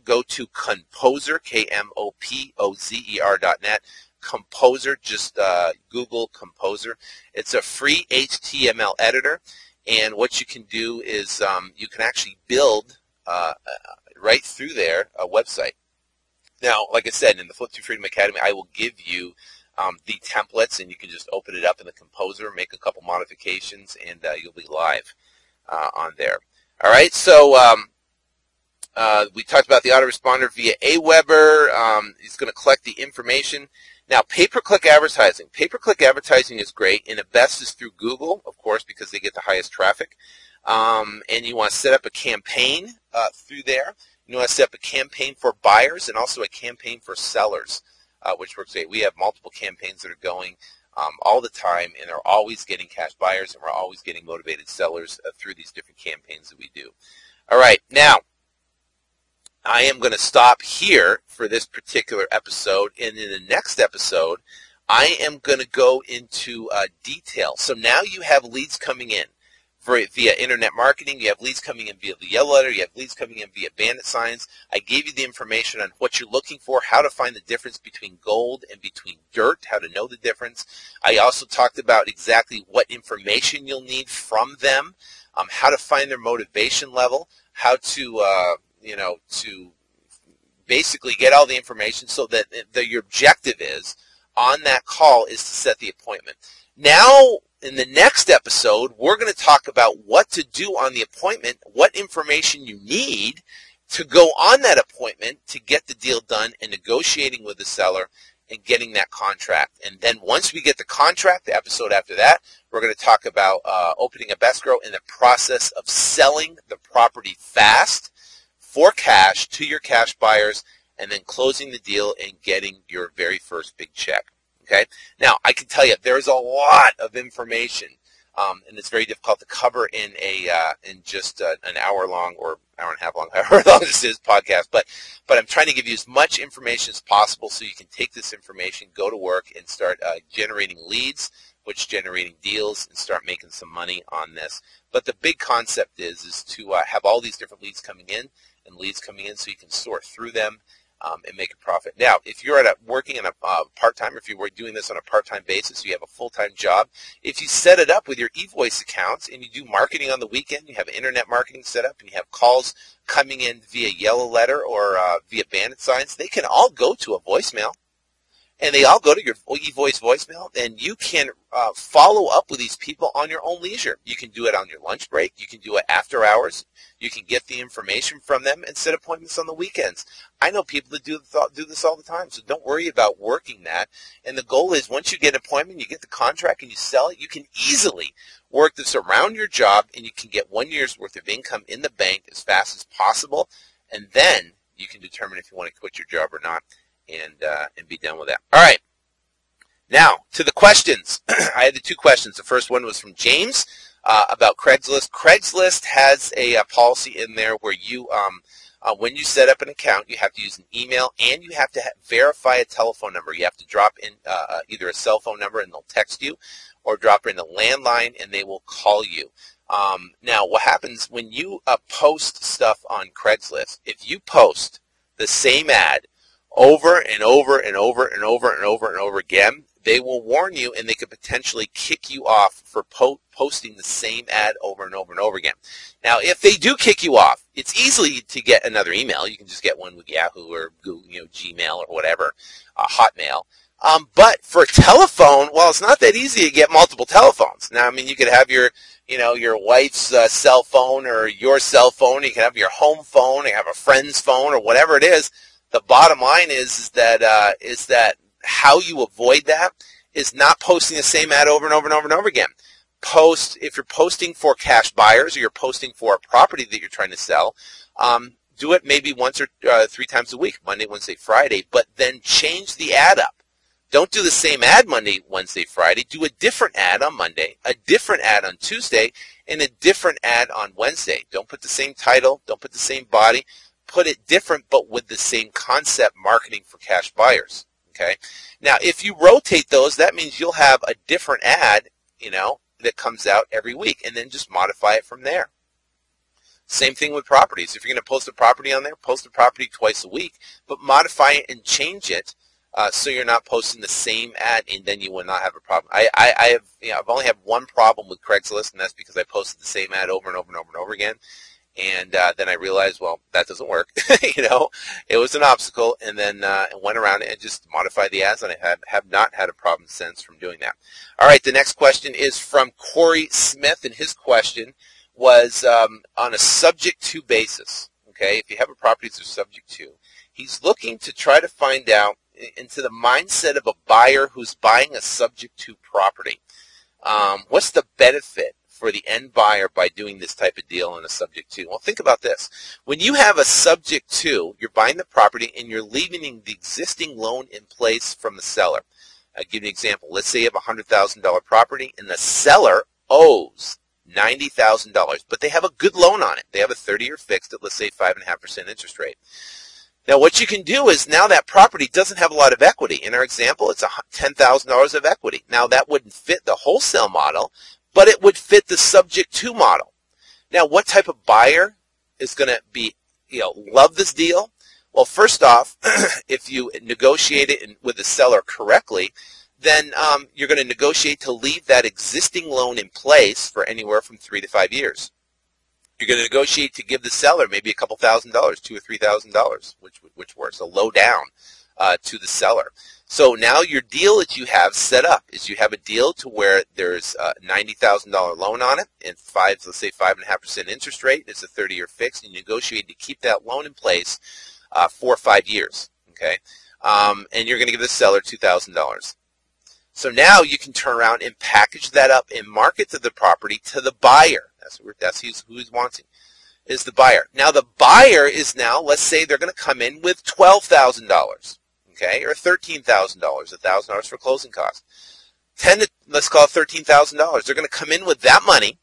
go to Composer, K-M-O-P-O-Z-E-R.net. Composer, just Google Composer. It's a free HTML editor, and what you can do is you can actually build right through there a website. Now, like I said, in the Flip to Freedom Academy, I will give you the templates, and you can just open it up in the Composer, make a couple modifications, and you'll be live on there. All right, so we talked about the autoresponder via Aweber. He's going to collect the information. Now, pay-per-click advertising. Pay-per-click advertising is great, and the best is through Google, of course, because they get the highest traffic. And you want to set up a campaign through there. You want to set up a campaign for buyers and also a campaign for sellers, which works great. We have multiple campaigns that are going all the time, and they're always getting cash buyers, and we're always getting motivated sellers through these different campaigns that we do. All right, now, I am going to stop here for this particular episode, and in the next episode, I am going to go into detail. So now you have leads coming in via internet marketing. You have leads coming in via the yellow letter. You have leads coming in via Bandit Signs. I gave you the information on what you're looking for, how to find the difference between gold and between dirt, how to know the difference. I also talked about exactly what information you'll need from them, how to find their motivation level, how to, to basically get all the information so that your objective is on that call is to set the appointment. Now, in the next episode, we're going to talk about what to do on the appointment, what information you need to go on that appointment to get the deal done, and negotiating with the seller and getting that contract. And then once we get the contract, the episode after that, we're going to talk about opening a escrow and the process of selling the property fast for cash to your cash buyers, and then closing the deal and getting your very first big check. Okay. Now, I can tell you there's a lot of information, and it's very difficult to cover in just an hour long or hour and a half long, however long this is podcast. But I'm trying to give you as much information as possible so you can take this information, go to work, and start generating leads, which generating deals, and start making some money on this. But the big concept is to have all these different leads coming in so you can sort through them and make a profit. Now, if you're working on a part-time, or if you were doing this on a part-time basis, you have a full-time job, if you set it up with your eVoice accounts and you do marketing on the weekend, you have internet marketing set up, and you have calls coming in via yellow letter or via Bandit Signs, they can all go to a voicemail. And they all go to your eVoice voicemail, and you can follow up with these people on your own leisure. You can do it on your lunch break. You can do it after hours. You can get the information from them and set appointments on the weekends. I know people that do this all the time, so don't worry about working that. And the goal is once you get an appointment, you get the contract, and you sell it, you can easily work this around your job, and you can get 1 year's worth of income in the bank as fast as possible. And then you can determine if you want to quit your job or not. And be done with that. All right. Now, to the questions. I had the two questions. The first one was from James about Craigslist. Craigslist has a policy in there where you, when you set up an account, you have to use an email and you have to verify a telephone number. You have to drop in either a cell phone number and they'll text you, or drop in a landline and they will call you. Now, what happens when you post stuff on Craigslist, if you post the same ad over and over and over and over and over and over again, they will warn you and they could potentially kick you off for posting the same ad over and over and over again. Now, if they do kick you off, it's easy to get another email. You can just get one with Yahoo or Google, Gmail or whatever, Hotmail. But for a telephone, well, it's not that easy to get multiple telephones. Now, I mean, you could have your wife's cell phone or your cell phone. You can have your home phone. You have a friend's phone or whatever it is. The bottom line is that how you avoid that is not posting the same ad over and over and over and over again. If you're posting for cash buyers or you're posting for a property that you're trying to sell, do it maybe once or 3 times a week, Monday, Wednesday, Friday, but then change the ad up. Don't do the same ad Monday, Wednesday, Friday. Do a different ad on Monday, a different ad on Tuesday, and a different ad on Wednesday. Don't put the same title. Don't put the same body. Put it different, but with the same concept, marketing for cash buyers. Okay. Now, if you rotate those, that means you'll have a different ad, that comes out every week, and then just modify it from there. Same thing with properties. If you're going to post a property on there, post a property twice a week, but modify it and change it so you're not posting the same ad, and then you will not have a problem. I've only had one problem with Craigslist, and that's because I posted the same ad over and over and over and over again. And then I realized, well, that doesn't work. It was an obstacle, and then went around and just modified the ads, and I have not had a problem since from doing that. All right, the next question is from Corey Smith, and his question was on a subject to basis. Okay, if you have a property that's subject to, he's looking to try to find out into the mindset of a buyer who's buying a subject to property. What's the benefit for the end buyer by doing this type of deal on a subject to? Well, think about this. When you have a subject to, you're buying the property and you're leaving the existing loan in place from the seller. I'll give you an example. Let's say you have a $100,000 property and the seller owes $90,000, but they have a good loan on it. They have a 30-year fixed at, let's say, 5.5% interest rate. Now what you can do is now that property doesn't have a lot of equity. In our example, it's $10,000 of equity. Now that wouldn't fit the wholesale model, but it would fit the subject to model. Now what type of buyer is going to be, love this deal? Well, first off, if you negotiate it with the seller correctly, then you're going to negotiate to leave that existing loan in place for anywhere from 3 to 5 years. You're going to negotiate to give the seller maybe a couple $1,000, $2,000 or $3,000, which works, a low down to the seller. So now your deal that you have set up is you have a deal to where there's a $90,000 loan on it and let's say 5.5% interest rate. It's a 30-year fix, and you negotiate to keep that loan in place for 5 years. Okay, and you're going to give the seller $2,000. So now you can turn around and package that up and market to the property to the buyer. That's who he's wanting, is the buyer. Now the buyer is now, let's say they're going to come in with $12,000, okay, or $13,000, $1,000 for closing costs. Let's call it $13,000. They're going to come in with that money,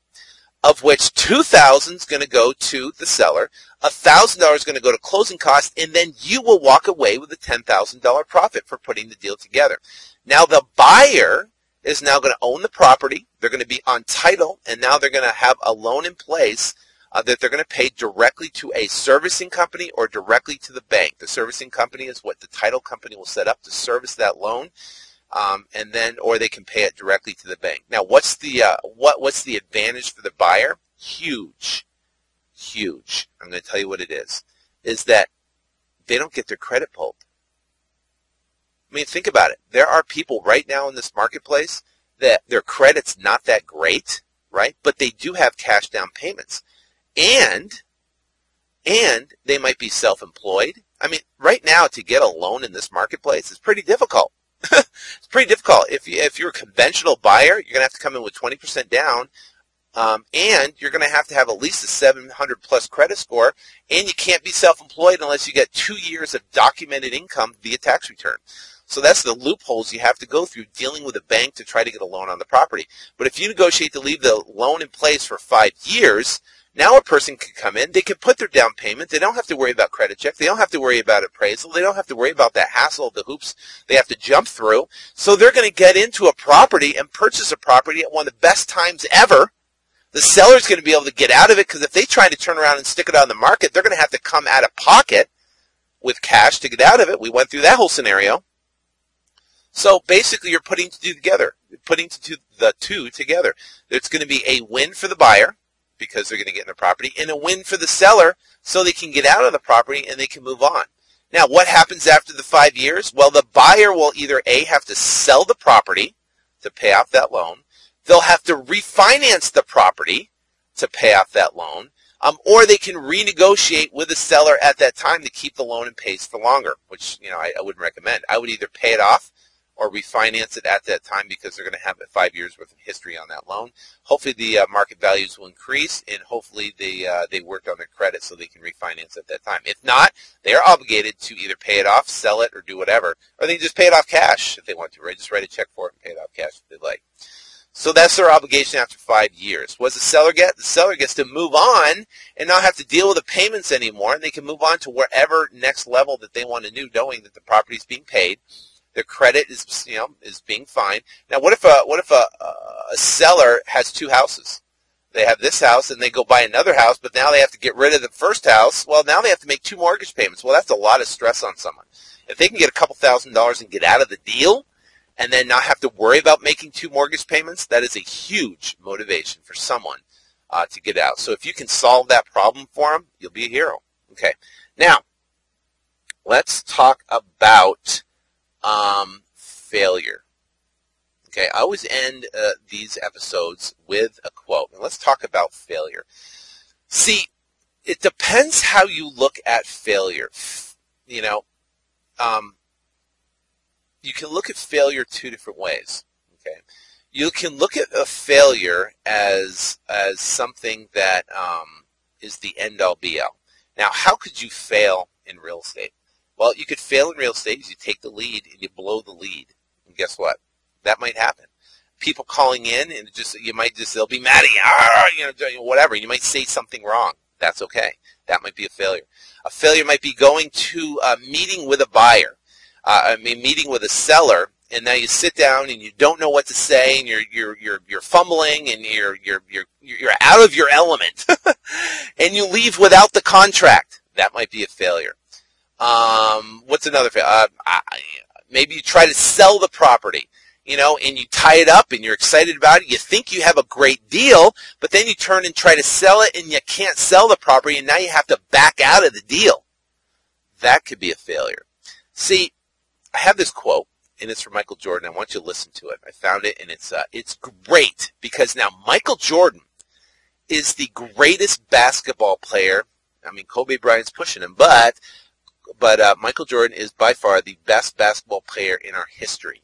of which $2,000 is going to go to the seller, $1,000 is going to go to closing costs, and then you will walk away with a $10,000 profit for putting the deal together. Now the buyer is now going to own the property. They're going to be on title, and now they're going to have a loan in place that they're going to pay directly to a servicing company or directly to the bank. The servicing company is what the title company will set up to service that loan, or they can pay it directly to the bank. Now, what's the advantage for the buyer? Huge. I'm going to tell you what it is that they don't get their credit pulled. I mean, think about it. There are people right now in this marketplace that their credit's not that great, right? But they do have cash down payments. And they might be self-employed. I mean, right now to get a loan in this marketplace is pretty difficult. It's pretty difficult. If you're a conventional buyer, you're going to have to come in with 20% down, and you're going to have at least a 700 plus credit score, and you can't be self-employed unless you get 2 years of documented income via tax return. So that's the loopholes you have to go through dealing with a bank to try to get a loan on the property. But if you negotiate to leave the loan in place for 5 years, now a person can come in, they can put their down payment, they don't have to worry about credit check, they don't have to worry about appraisal, they don't have to worry about that hassle of the hoops they have to jump through. So they're going to get into a property and purchase a property at one of the best times ever. The seller's going to be able to get out of it, because if they try to turn around and stick it on the market, they're going to have to come out of pocket with cash to get out of it. We went through that whole scenario. So basically you're putting the two together. It's going to be a win for the buyer, because they're going to get in the property, and a win for the seller so they can get out of the property and they can move on. Now, what happens after the 5 years? Well, the buyer will either A, have to sell the property to pay off that loan. They'll have to refinance the property to pay off that loan, or they can renegotiate with the seller at that time to keep the loan in place for longer, which I wouldn't recommend. I would either pay it off or refinance it at that time, because they're going to have 5 years worth of history on that loan. Hopefully the market values will increase, and hopefully they worked on their credit so they can refinance at that time. If not, they are obligated to either pay it off, sell it, or do whatever, or they can just pay it off cash if they want to, right? Just write a check for it and pay it off cash if they like. So that's their obligation after 5 years. What does the seller get? The seller gets to move on and not have to deal with the payments anymore, and they can move on to wherever next level that they want to do, knowing that the property is being paid. Their credit is being fine. Now, what if a seller has 2 houses? They have this house and they go buy another house, but now they have to get rid of the first house. Well, now they have to make 2 mortgage payments. Well, that's a lot of stress on someone. If they can get a couple $1,000s and get out of the deal, and then not have to worry about making 2 mortgage payments, that is a huge motivation for someone to get out. So if you can solve that problem for them, you'll be a hero. Okay. Now, let's talk about failure. Okay, I always end these episodes with a quote. And let's talk about failure. See, it depends how you look at failure. You can look at failure 2 different ways. Okay, you can look at a failure as something that is the end-all be-all. Now, how could you fail in real estate? Well, you could fail in real estate is you take the lead and you blow the lead. And guess what? That might happen. People calling in and they'll be mad at you, whatever. You might say something wrong. That's okay. That might be a failure. A failure might be going to a meeting with a buyer. Meeting with a seller, and now you sit down and you don't know what to say, and you're fumbling, and you're out of your element, and you leave without the contract. That might be a failure. What's another failure? Maybe you try to sell the property, and you tie it up, and you're excited about it. You think you have a great deal, but then you turn and try to sell it, and you can't sell the property, and now you have to back out of the deal. That could be a failure. See, I have this quote, and it's from Michael Jordan. I want you to listen to it. I found it, and it's great, because now Michael Jordan is the greatest basketball player. Kobe Bryant's pushing him, but Michael Jordan is by far the best basketball player in our history.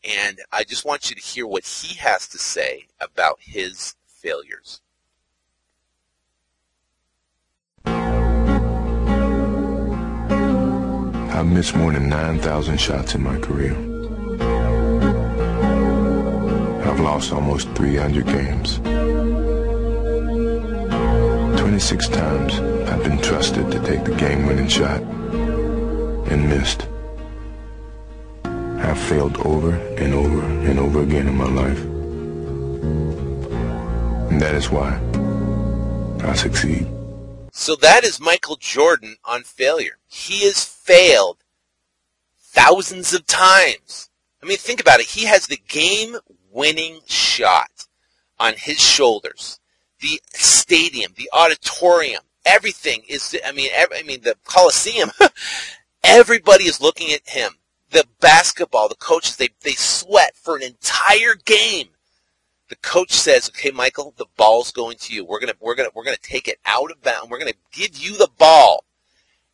And I just want you to hear what he has to say about his failures. I've missed more than 9,000 shots in my career. I've lost almost 300 games. 26 times I've been trusted to take the game-winning shot and missed. I've failed over and over and over again in my life. And that is why I succeed. So that is Michael Jordan on failure. He has failed thousands of times. Think about it. He has the game-winning shot on his shoulders. The stadium, the auditorium, everything is, the Coliseum, everybody is looking at him. The basketball, the coaches, they sweat for an entire game. The coach says, "Okay, Michael, the ball's going to you. We're gonna take it out of bounds. We're gonna give you the ball,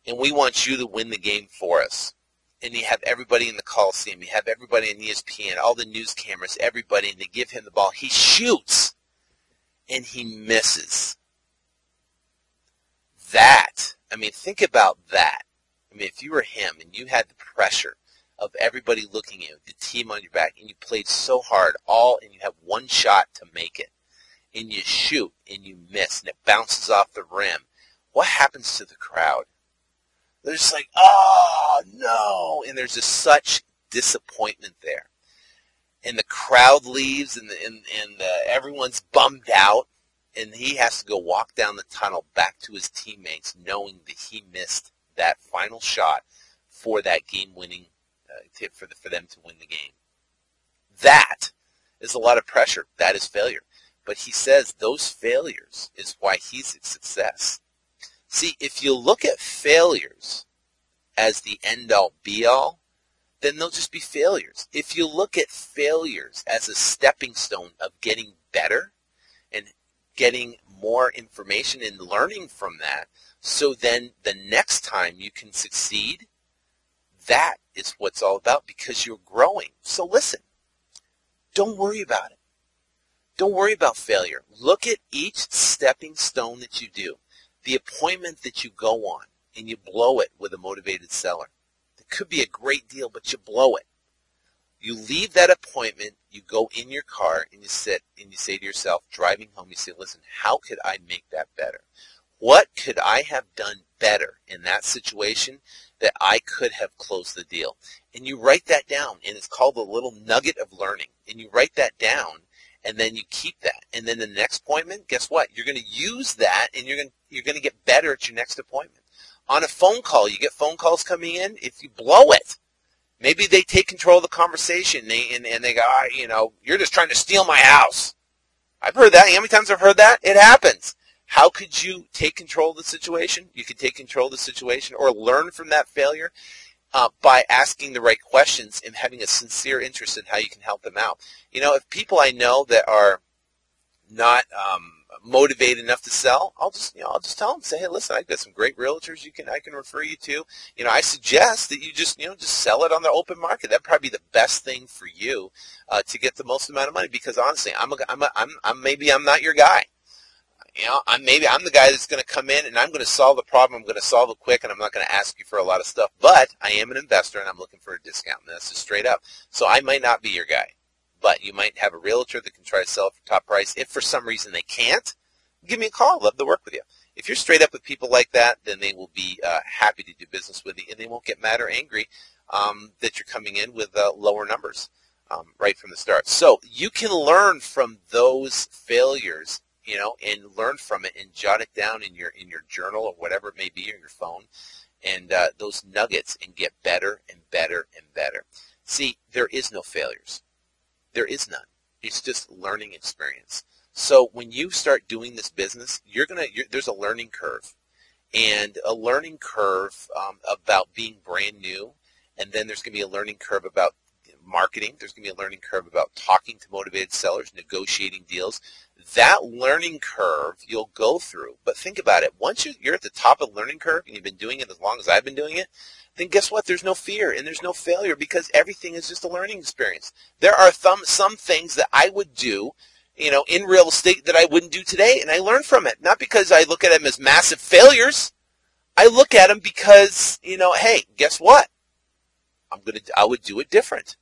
and we want you to win the game for us." And you have everybody in the Coliseum, you have everybody in ESPN, all the news cameras, everybody, and they give him the ball. He shoots, and he misses. That, think about that. If you were him and you had the pressure of everybody looking at you, the team on your back, and you played so hard, and you have one shot to make it, and you shoot, and you miss, and it bounces off the rim, what happens to the crowd? They're just like, oh, no, and there's just such disappointment there. And the crowd leaves, and everyone's bummed out, and he has to go walk down the tunnel back to his teammates knowing that he missed that final shot for that game-winning for them to win the game. That is a lot of pressure. That is failure. But he says those failures is why he's a success. See, if you look at failures as the end-all, be-all, then they'll just be failures. If you look at failures as a stepping stone of getting better and getting more information and learning from that, so then the next time you can succeed, that is what it's all about, because you're growing. So listen, don't worry about it. Don't worry about failure. Look at each stepping stone that you do, the appointment that you go on, and you blow it with a motivated seller. It could be a great deal, but you blow it. You leave that appointment, you go in your car, and you sit, and you say to yourself, driving home, you say, listen, how could I make that better? What could I have done better in that situation that I could have closed the deal? And you write that down, and it's called a little nugget of learning. And you write that down, and then you keep that. And then the next appointment, guess what? You're going to use that, and you're going to get better at your next appointment. On a phone call, you get phone calls coming in. If you blow it, maybe they take control of the conversation, and they go, you're just trying to steal my house. I've heard that. You know how many times I've heard that? It happens. How could you take control of the situation? You could take control of the situation or learn from that failure by asking the right questions and having a sincere interest in how you can help them out. If people I know that are not motivated enough to sell, I'll just tell them, say, hey, listen, I've got some great realtors I can refer you to. I suggest that you just sell it on the open market. That'd probably be the best thing for you to get the most amount of money. Because honestly, maybe I'm not your guy. I'm the guy that's going to come in and I'm going to solve the problem. I'm going to solve it quick, and I'm not going to ask you for a lot of stuff. But I am an investor, and I'm looking for a discount. And that's just straight up. So I might not be your guy. But you might have a realtor that can try to sell it for top price. If for some reason they can't, give me a call. I'd love to work with you. If you're straight up with people like that, then they will be happy to do business with you, and they won't get mad or angry that you're coming in with lower numbers right from the start. So you can learn from those failures, and learn from it and jot it down in your journal or whatever it may be, or your phone, and those nuggets, and get better and better and better. See, there is no failures. There is none. It's just learning experience. So when you start doing this business, there's a learning curve, and a learning curve about being brand new, and then there's going to be a learning curve about marketing. There's going to be a learning curve about talking to motivated sellers, negotiating deals. That learning curve you'll go through. But think about it. Once you're at the top of the learning curve, and you've been doing it as long as I've been doing it, then guess what? There's no fear and there's no failure, because everything is just a learning experience. There are some things that I would do, in real estate that I wouldn't do today, and I learn from it. Not because I look at them as massive failures. I look at them because, hey, guess what? I would do it different.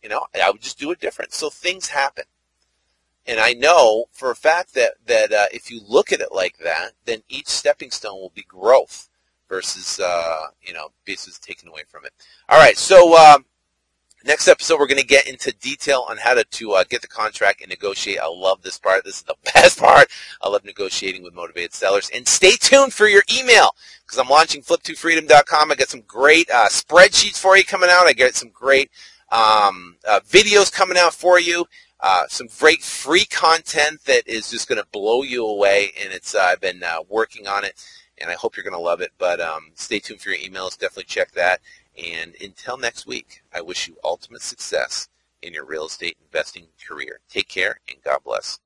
I would just do it different. So things happen. And I know for a fact that if you look at it like that, then each stepping stone will be growth versus, basically taken away from it. All right, so next episode we're going to get into detail on how to get the contract and negotiate. I love this part. This is the best part. I love negotiating with motivated sellers. And stay tuned for your email, because I'm launching flip2freedom.com. I got some great spreadsheets for you coming out. I got some great videos coming out for you. Some great free content that is just going to blow you away, and I've been working on it, and I hope you're going to love it. But stay tuned for your emails. Definitely check that. And until next week, I wish you ultimate success in your real estate investing career. Take care, and God bless.